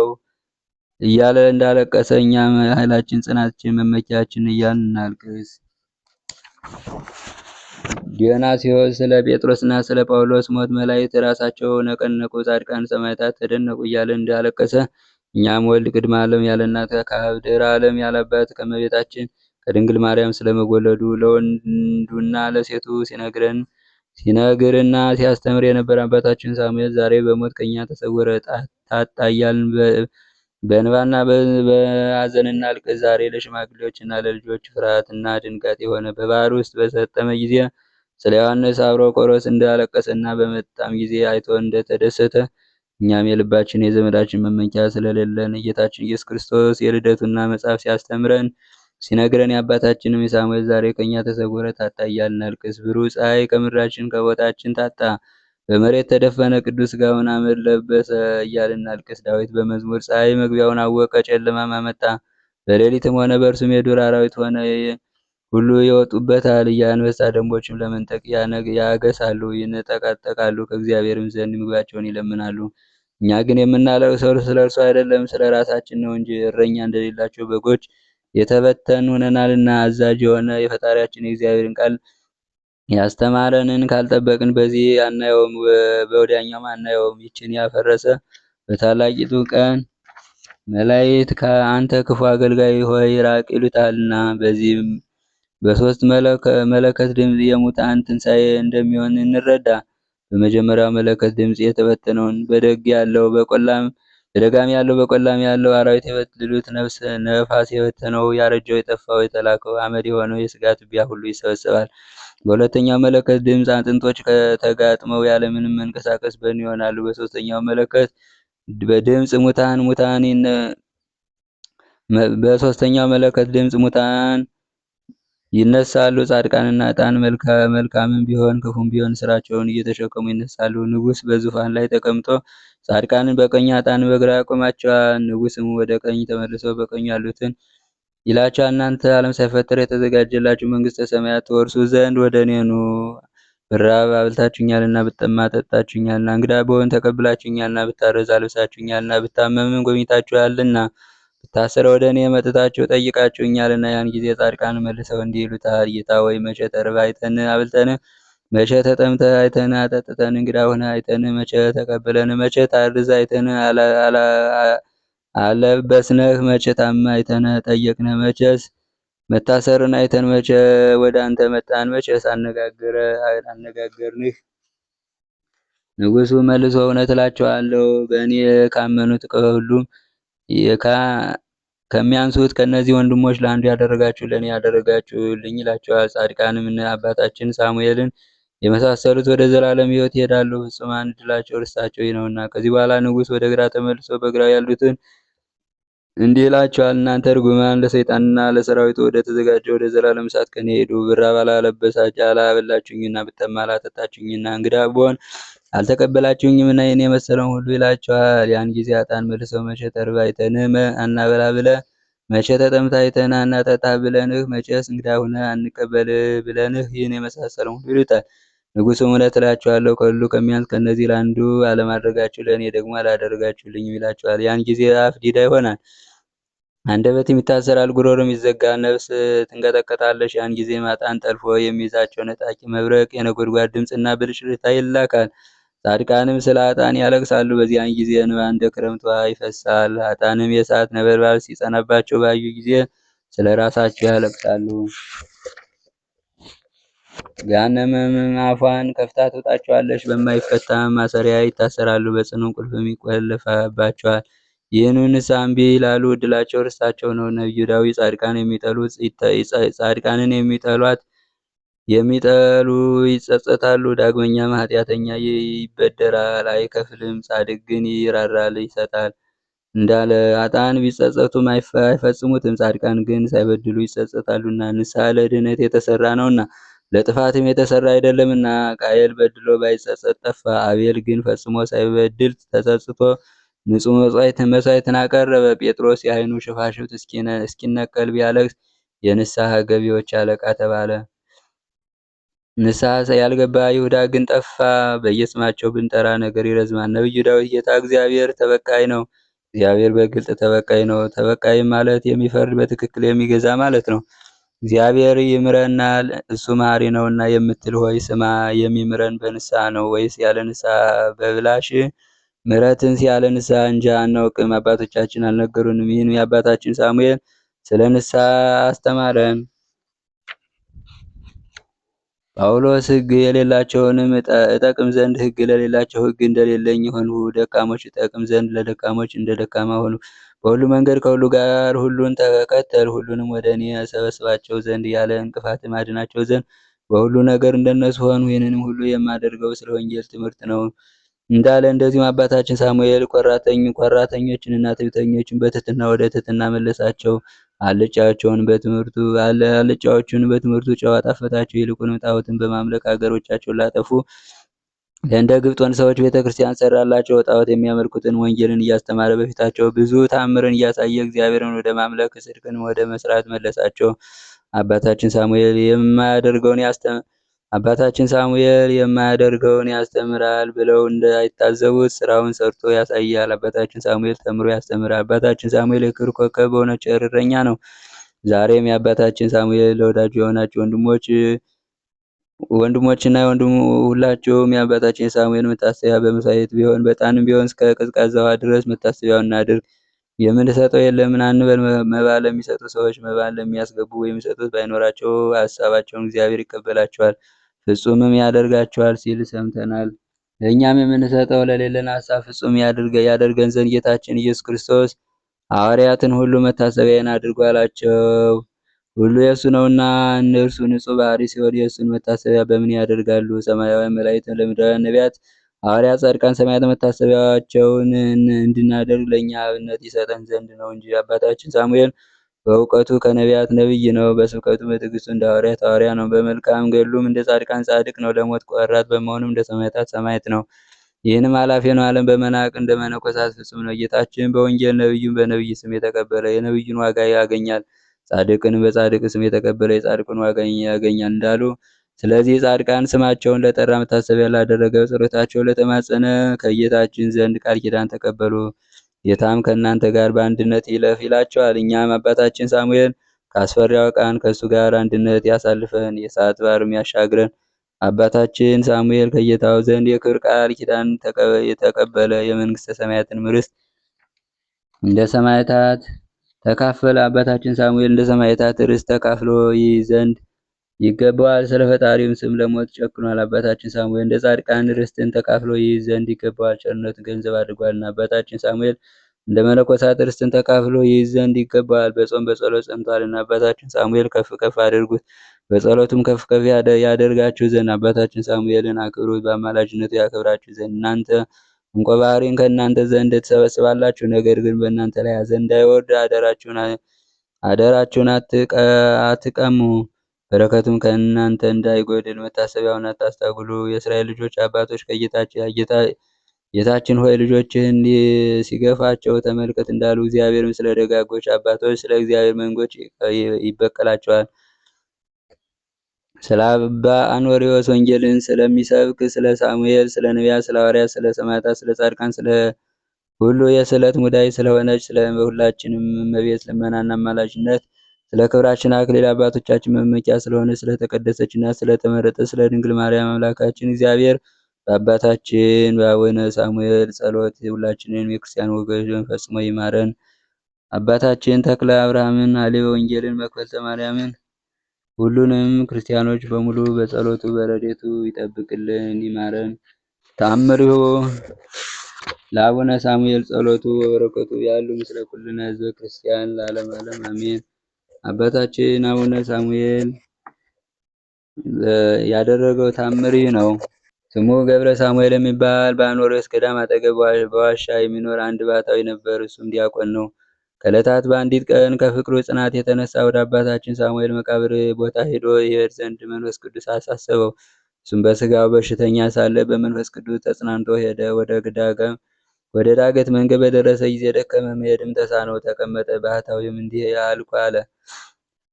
እያለ እንዳለቀሰ እኛም ኃይላችን፣ ጽናታችን፣ መመኪያችን እያልን እናልቅስ። ዲዮናስዮስ ስለ ጴጥሮስና ስለ ጳውሎስ ሞት መላእክት ራሳቸው ነቀነቁ፣ ጻድቃን ሰማዕታት ተደነቁ እያለ እንዳለቀሰ እኛም ወልድ ቅድመ ዓለም ያለ እናት ከአብ ድኅረ ዓለም ያለ አባት ከእመቤታችን ከድንግል ማርያም ስለመወለዱ ለወንዱና ለሴቱ ሲነግርና ሲያስተምር የነበረ አባታችን ሳሙኤል ዛሬ በሞት ከኛ ተሰወረ፣ ታጣ እያልን በእንባና በሐዘን እናልቅስ። ዛሬ ለሽማግሌዎችና ለልጆች ፍርሃትና ድንጋጤ የሆነ በባህር ውስጥ በሰጠመ ጊዜ ስለ ዮሐንስ አብሮኮሮስ እንዳለቀሰና በመጣም ጊዜ አይቶ እንደተደሰተ እኛም የልባችን የዘመዳችን መመኪያ ስለሌለን ጌታችን ኢየሱስ ክርስቶስ የልደቱና መጽሐፍ ሲያስተምረን ሲነግረን የአባታችንም የሳሙኤል ዛሬ ከኛ ተሰወረ፣ ታጣ እያልን እናልቅስ። ብሩህ ፀሐይ ከምድራችን ከቦታችን ታጣ፣ በመሬት ተደፈነ፣ ቅዱስ ሥጋውን አመድ ለበሰ እያልን እናልቅስ። ዳዊት በመዝሙር ፀሐይ መግቢያውን አወቀ፣ ጨለማም አመጣ፣ በሌሊትም ሆነ በእርሱም የዱር አራዊት ሆነ ሁሉ ይወጡበታል። የአንበሳ ደንቦችም ለመንጠቅ ያገሳሉ፣ ይነጠቃጠቃሉ፣ ከእግዚአብሔርም ዘንድ ምግባቸውን ይለምናሉ። እኛ ግን የምናለቅሰው ስለ እርሱ አይደለም ስለ ራሳችን ነው እንጂ እረኛ እንደሌላቸው በጎች የተበተን ሆነናልና። አዛዥ የሆነ የፈጣሪያችን የእግዚአብሔርን ቃል ያስተማረንን ካልጠበቅን በዚህ አናየውም፣ በወዲያኛውም አናየውም። ይችን ያፈረሰ በታላቂቱ ቀን መላእክት ከአንተ ክፉ አገልጋይ ሆይ ራቅ ይሉታልና። በዚህም በሶስት መለከት ድምፅ የሙታን ትንሣኤ እንደሚሆን እንረዳ። በመጀመሪያው መለከት ድምፅ የተበተነውን በደጋሚ ያለው በቆላም ያለው አራዊት የበትሉት ነፋስ የበተነው ያረጀው የጠፋው የተላከው አመድ የሆነው የሥጋ ትቢያ ሁሉ ይሰበሰባል። በሁለተኛው መለከት ድምፅ አጥንቶች ተጋጥመው ያለምንም መንቀሳቀስ በድን ይሆናሉ። በሶስተኛው መለከት በድምፅ በሶስተኛው መለከት ድምፅ ሙታን ይነሳሉ። ጻድቃንና ዕጣን መልካምም ቢሆን ክፉም ቢሆን ስራቸውን እየተሸከሙ ይነሳሉ። ንጉሥ በዙፋን ላይ ተቀምጦ ጻድቃንን በቀኝ ኃጥአንን በግራ ያቆማቸዋል። ንጉሥም ወደ ቀኝ ተመልሰው በቀኙ ያሉትን ይላቸዋል፣ እናንተ ዓለም ሳይፈጠር የተዘጋጀላችሁ መንግሥተ ሰማያት ትወርሱ ዘንድ ወደ እኔ ኑ። ብራብ አብልታችሁኛልና፣ ብጠማ አጠጣችሁኛልና፣ እንግዳ ብሆን ተቀብላችሁኛልና፣ ብታረዝ አልብሳችሁኛልና፣ ብታመምም ጎብኝታችኋልና፣ ብታሰር ወደ እኔ መጥታችሁ ጠይቃችሁኛልና። ያን ጊዜ ጻድቃን መልሰው እንዲህ ይሉታል፣ ጌታ ሆይ መቼ ተርበህ አይተን አብልተን፣ መቼ ተጠምተህ አይተን አጠጥተን፣ እንግዳ ሆነህ አይተን መቼ ተቀብለን፣ መቼ ታርዘህ አይተን አለበስነህ፣ መቼ ታመህ አይተን ጠየቅነህ፣ መቼስ መታሰርን አይተን መቼ ወደ አንተ መጣን፣ መቼስ አነጋገርንህ። ንጉሡ መልሶ እውነት እላችኋለሁ በእኔ ካመኑት ከሁሉም ከሚያንሱት ከእነዚህ ወንድሞች ለአንዱ ያደረጋችሁ ለእኔ ያደረጋችሁልኝ ይላቸዋል። ጻድቃንም እነ አባታችን ሳሙኤልን የመሳሰሉት ወደ ዘላለም ሕይወት ይሄዳሉ። ፍጹማን ዕድላቸው ርስታቸው ይህ ነውና። ከዚህ በኋላ ንጉሥ ወደ ግራ ተመልሶ በግራው ያሉትን እንዲህ ይላቸዋል፣ እናንተ ርጉማን ለሰይጣንና ለሰራዊቱ ወደ ተዘጋጀ ወደ ዘላለም እሳት ከኔ ሄዱ። ብራብ አላበላችሁኝና፣ ብጠማ አላጠጣችሁኝና፣ እንግዳ ብሆን አልተቀበላችሁኝምና ይህን የመሰለውን ሁሉ ይላቸዋል። ያን ጊዜ ኃጥአን መልሰው መቼ ተርበህ አይተንህ አናበላ ብለህ፣ መቼ ተጠምተህ አይተን አናጠጣ ብለንህ፣ መቼስ እንግዳ ሆነህ አንቀበል ብለንህ ይህን የመሳሰለውን ሁሉ ይሉታል። ንጉሡም እውነት እላችኋለሁ ከሁሉ ከሚያንስ ከእነዚህ ለአንዱ አለማድረጋችሁ ለእኔ ደግሞ አላደረጋችሁልኝም ይላቸዋል። ያን ጊዜ አፍ ዲዳ ይሆናል፣ አንደበትም ይታሰራል፣ ጉሮሮም ይዘጋል፣ ነፍስ ትንቀጠቀጣለች። ያን ጊዜ ኃጥአን ጠልፎ የሚይዛቸው ነጣቂ መብረቅ፣ የነጎድጓድ ድምፅና ብልጭልጭታ ይላካል። ጻድቃንም ስለ ኃጥአን ያለቅሳሉ። በዚያን ጊዜ እንባ እንደ ክረምት ውሃ ይፈሳል። ኃጥአንም የእሳት ነበልባል ሲጸናባቸው ባዩ ጊዜ ስለ ራሳቸው ያለቅሳሉ። ገሃነምም አፏን ከፍታ ትውጣቸዋለች፣ በማይፈታም ማሰሪያ ይታሰራሉ፣ በጽኑ ቁልፍም ይቆለፍባቸዋል። ይህንን ንስሐ እምቢ ይላሉ፣ ዕድላቸው ርስታቸው ነው። ነቢዩ ዳዊት ጻድቃንን የሚጠሉ ይጸጸታሉ፣ ዳግመኛም ኃጢአተኛ ይበደራል አይከፍልም፣ ጻድቅ ግን ይራራል ይሰጣል እንዳለ። ኃጥአን ቢጸጸቱም አይፈጽሙትም፣ ጻድቃን ግን ሳይበድሉ ይጸጸታሉና። ንስሐ ለድኅነት የተሰራ ነውና ለጥፋትም የተሰራ አይደለምና። ቃየል በድሎ ባይጸጸት ጠፋ። አቤል ግን ፈጽሞ ሳይበድል ተጸጽቶ ንጹሕ መሥዋዕትን አቀረበ። ጴጥሮስ የዓይኑ ሽፋሽፍት እስኪነቀል ቢያለቅስ የንስሐ ገቢዎች አለቃ ተባለ። ንስሐ ያልገባ ይሁዳ ግን ጠፋ። በየስማቸው ብንጠራ ነገር ይረዝማል። ነቢዩ ዳዊት ጌታ እግዚአብሔር ተበቃይ ነው። እግዚአብሔር በግልጥ ተበቃይ ነው። ተበቃይም ማለት የሚፈርድ በትክክል የሚገዛ ማለት ነው። እግዚአብሔር ይምረናል እሱ መሐሪ ነውና የምትል ሆይ ስማ። የሚምረን በንስሐ ነው ወይስ ያለ ንስሐ በብላሽ? ምሕረትንስ ያለ ንስሐ እንጃ አናውቅም፣ አባቶቻችን አልነገሩንም። ይህን የአባታችን ሳሙኤል ስለ ንስሐ አስተማረን። ጳውሎስ ሕግ የሌላቸውንም እጠቅም ዘንድ ሕግ ለሌላቸው ሕግ እንደሌለኝ ሆንሁ፣ ደካሞች እጠቅም ዘንድ ለደካሞች እንደ ደካማ ሆንሁ። በሁሉ መንገድ ከሁሉ ጋር ሁሉን ተከተል፣ ሁሉንም ወደ እኔ ሰበስባቸው ዘንድ ያለ እንቅፋት ማድናቸው ዘንድ በሁሉ ነገር እንደነሱ ሆንሁ። ይህንንም ሁሉ የማደርገው ስለ ወንጌል ትምህርት ነው እንዳለ፣ እንደዚሁም አባታችን ሳሙኤል ቆራተኞችንና ትዕቢተኞችን በትሕትና ወደ ትሕትና መለሳቸው። አልጫዎቹን በትምህርቱ ጨዋ ጣፈጣቸው። ይልቁንም ጣዖትን በማምለክ አገሮቻቸውን ላጠፉ ለእንደ ግብጦን ሰዎች ቤተ ክርስቲያን ሰራላቸው። ጣዖት የሚያመልኩትን ወንጌልን እያስተማረ በፊታቸው ብዙ ታምርን እያሳየ እግዚአብሔርን ወደ ማምለክ ጽድቅንም ወደ መስራት መለሳቸው። አባታችን ሳሙኤል የማያደርገውን ያስተምራል ብለው እንዳይታዘቡት ስራውን ሰርቶ ያሳያል። አባታችን ሳሙኤል ተምሮ ያስተምራል። አባታችን ሳሙኤል የክብር ኮከብ በሆነች እረኛ ነው። ዛሬም የአባታችን ሳሙኤል ለወዳጁ የሆናችሁ ወንድሞችና ሁላችሁም የአባታችን የሳሙኤል መታሰቢያ በመሥዋዕት ቢሆን በዕጣንም ቢሆን እስከ ቀዝቃዛ ውሃ ድረስ መታሰቢያውን እናድርግ። የምንሰጠው የለምን አንበል። መባ ለሚሰጡ ሰዎች መባን ለሚያስገቡ የሚሰጡት ባይኖራቸው ሀሳባቸውን እግዚአብሔር ይቀበላቸዋል ፍጹምም ያደርጋቸዋል ሲል ሰምተናል። ለእኛም የምንሰጠው ለሌለን ሀሳብ ፍጹም ያደርገን ዘንድ ጌታችን ኢየሱስ ክርስቶስ ሐዋርያትን ሁሉ መታሰቢያን አድርጉ አላቸው። ሁሉ የእሱ ነውና እነርሱ ንጹሕ ባህሪ ሲሆን የእሱን መታሰቢያ በምን ያደርጋሉ? ሰማያውያን መላእክት፣ ለምድራውያን ነቢያት፣ ሐዋርያት፣ ጻድቃን፣ ሰማዕታት መታሰቢያቸውን እንድናደርግ ለእኛ አብነት ይሰጠን ዘንድ ነው እንጂ። አባታችን ሳሙኤል በእውቀቱ ከነቢያት ነቢይ ነው። በስብከቱ በትዕግስቱ እንደ ሐዋርያት ሐዋርያ ነው። በመልካም ገድሉም እንደ ጻድቃን ጻድቅ ነው። ለሞት ቆራጥ በመሆኑም እንደ ሰማዕታት ሰማዕት ነው። ይህንም ኃላፊውን ዓለም በመናቅ እንደ መነኮሳት ፍጹም ነው። ጌታችን በወንጌል ነቢዩን በነቢይ ስም የተቀበለ የነቢዩን ዋጋ ያገኛል፣ ጻድቅንም በጻድቅ ስም የተቀበለ የጻድቁን ዋጋ ያገኛል እንዳሉ። ስለዚህ ጻድቃን ስማቸውን ለጠራ መታሰቢያ ላደረገ ጸሎታቸው ለተማጸነ ከጌታችን ዘንድ ቃል ኪዳን ተቀበሉ። ጌታም ከእናንተ ጋር በአንድነት ይለፍ ይላቸዋል። እኛም አባታችን ሳሙኤል ከአስፈሪያው ቀን ከእሱ ጋር አንድነት ያሳልፈን፣ የእሳት ባሕርም ያሻግረን። አባታችን ሳሙኤል ከጌታው ዘንድ የክብር ቃል ኪዳን የተቀበለ የመንግስተ ሰማያትን ርስት እንደ ሰማዕታት ተካፈለ። አባታችን ሳሙኤል እንደ ሰማዕታት ርስት ተካፍሎ ይይዝ ዘንድ ይገባዋል። ስለ ፈጣሪውም ስም ለሞት ጨክኗል። አባታችን ሳሙኤል እንደ ጻድቃን ርስትን ተካፍሎ ይይዝ ዘንድ ይገባዋል። ቸርነቱን ገንዘብ አድርጓልና። አባታችን ሳሙኤል እንደ መነኮሳት ርስትን ተካፍሎ ይይዝ ዘንድ ይገባዋል። በጾም በጸሎት ጸንቷልና። አባታችን ሳሙኤል ከፍ ከፍ አድርጉት፣ በጸሎቱም ከፍ ከፍ ያደርጋችሁ ዘንድ። አባታችን ሳሙኤልን አክብሩት፣ በአማላጅነቱ ያከብራችሁ ዘንድ። እናንተ እንቆ ባሕሪን ከእናንተ ዘንድ ትሰበስባላችሁ፣ ነገር ግን በእናንተ ላይ ሐዘን እንዳይወርድ አደራችሁን አትቀሙ። በረከቱም ከእናንተ እንዳይጎድል መታሰቢያውን አታስታጉሉ። የእስራኤል ልጆች አባቶች ጌታችን ሆይ ልጆችህን ሲገፋቸው ተመልከት እንዳሉ፣ እግዚአብሔርም ስለ ደጋጎች አባቶች ስለ እግዚአብሔር መንጎች ይበቀላቸዋል። ስለ አባ አኖሪዎስ ወንጌልን ስለሚሰብክ ስለ ሳሙኤል፣ ስለ ነቢያት፣ ስለ ሐዋርያት፣ ስለ ሰማዕታት፣ ስለ ጻድቃን፣ ስለ ሁሉ የስዕለት ሙዳይ ስለሆነች ስለ ሁላችንም እመቤት ልመናና አማላጅነት፣ ስለ ክብራችን አክሊል አባቶቻችን መመኪያ ስለሆነ ስለተቀደሰችና ስለተመረጠ ስለ ድንግል ማርያም አምላካችን እግዚአብሔር በአባታችን በአቡነ ሳሙኤል ጸሎት ሁላችንን የክርስቲያን ወገኖችን ፈጽሞ ይማረን። አባታችን ተክለ አብርሃምን፣ ኃይሌ ወንጌልን፣ መክፈልተ ማርያምን ሁሉንም ክርስቲያኖች በሙሉ በጸሎቱ በረድኤቱ ይጠብቅልን ይማረን። ተአምሪሁ ለአቡነ ሳሙኤል ጸሎቱ ወበረከቱ ያሉ ምስለ ኩልነ ሕዝበ ክርስቲያን ለዓለም ዓለም አሜን። አባታችን አቡነ ሳሙኤል ያደረገው ተአምር ይህ ነው። ስሙ ገብረ ሳሙኤል የሚባል በአኖሬዎስ ገዳም አጠገብ በዋሻ የሚኖር አንድ ባሕታዊ ነበር። እሱም ዲያቆን ነው። ከዕለታት በአንዲት ቀን ከፍቅሩ ጽናት የተነሳ ወደ አባታችን ሳሙኤል መቃብር ቦታ ሄዶ ይሄድ ዘንድ መንፈስ ቅዱስ አሳሰበው። እሱም በስጋው በሽተኛ ሳለ በመንፈስ ቅዱስ ተጽናንቶ ሄደ። ወደ ዳገት መንገድ በደረሰ ጊዜ ደከመ፣ መሄድም ተሳነው፣ ተቀመጠ። ባህታዊም እንዲህ አልኩ አለ።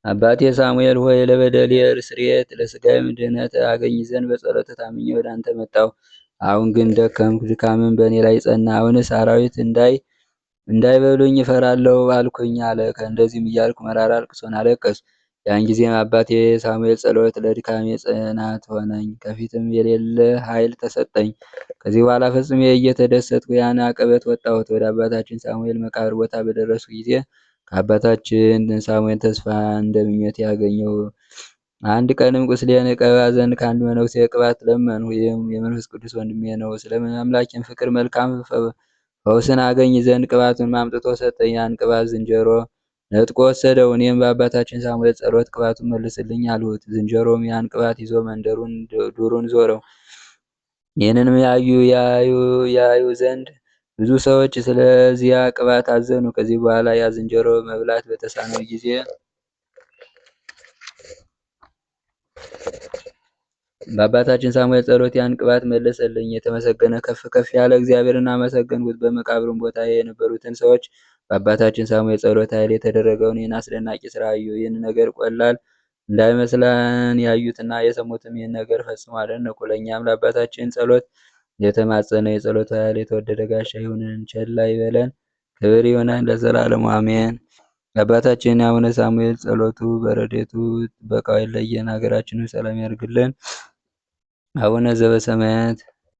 አባቴ ሳሙኤል ሆይ ለበደሌ ስርየት ለስጋዬም ድህነት አገኝ ዘንድ በጸሎት ታምኜ ወደ አንተ መጣሁ። አሁን ግን ደከምኩ፣ ድካምን በእኔ ላይ ጸና። አሁንስ አራዊት እንዳይበሉኝ እፈራለሁ አልኩኝ አለ። ከእንደዚህም እያልኩ መራራ ልቅሶን አለቀስኩ። ያን ጊዜም አባቴ ሳሙኤል ጸሎት ለድካሜ ጽናት ሆነኝ፣ ከፊትም የሌለ ኃይል ተሰጠኝ። ከዚህ በኋላ ፈጽሜ እየተደሰትኩ ያን አቀበት ወጣሁት። ወደ አባታችን ሳሙኤል መቃብር ቦታ በደረስኩ ጊዜ ከአባታችን ሳሙኤል ተስፋ እንደምኞት ያገኘው። አንድ ቀንም ቁስሌን እቀባ ዘንድ ከአንድ መነኩሴ ቅባት ለመንሁ። ይህም የመንፈስ ቅዱስ ወንድሜ ነው። ስለ አምላኬም ፍቅር መልካም ፈውስን አገኝ ዘንድ ቅባቱን አምጥቶ ሰጠኝ። ያን ቅባት ዝንጀሮ ነጥቆ ወሰደው። እኔም በአባታችን ሳሙኤል ጸሎት ቅባቱን መልስልኝ አልሁት። ዝንጀሮም ያን ቅባት ይዞ ዱሩን ዞረው። ይህንንም ያዩ ዘንድ ብዙ ሰዎች ስለዚያ ቅባት አዘኑ። ከዚህ በኋላ ያ ዝንጀሮ መብላት በተሳነው ጊዜ በአባታችን ሳሙኤል ጸሎት ያን ቅባት መለሰልኝ። የተመሰገነ ከፍ ከፍ ያለ እግዚአብሔርን አመሰገንኩት። በመቃብሩም ቦታ የነበሩትን ሰዎች በአባታችን ሳሙኤል ጸሎት ኃይል የተደረገውን ይህን አስደናቂ ስራ አዩ። ይህን ነገር ቀላል እንዳይመስለን ያዩትና የሰሙትም ይህን ነገር ፈጽሞ አደነቁ። ለእኛም ለአባታችን ጸሎት የተማጸነ የጸሎቱ ኃይል የተወደደ ጋሻ ይሁንን፣ ቸል አይበለን። ክብር ይሁነን ለዘላለሙ አሜን። አባታችን አቡነ ሳሙኤል ጸሎቱ በረድኤቱ ጥበቃው አይለየን። ሀገራችንን ሰላም ያድርግልን። አቡነ ዘበሰማያት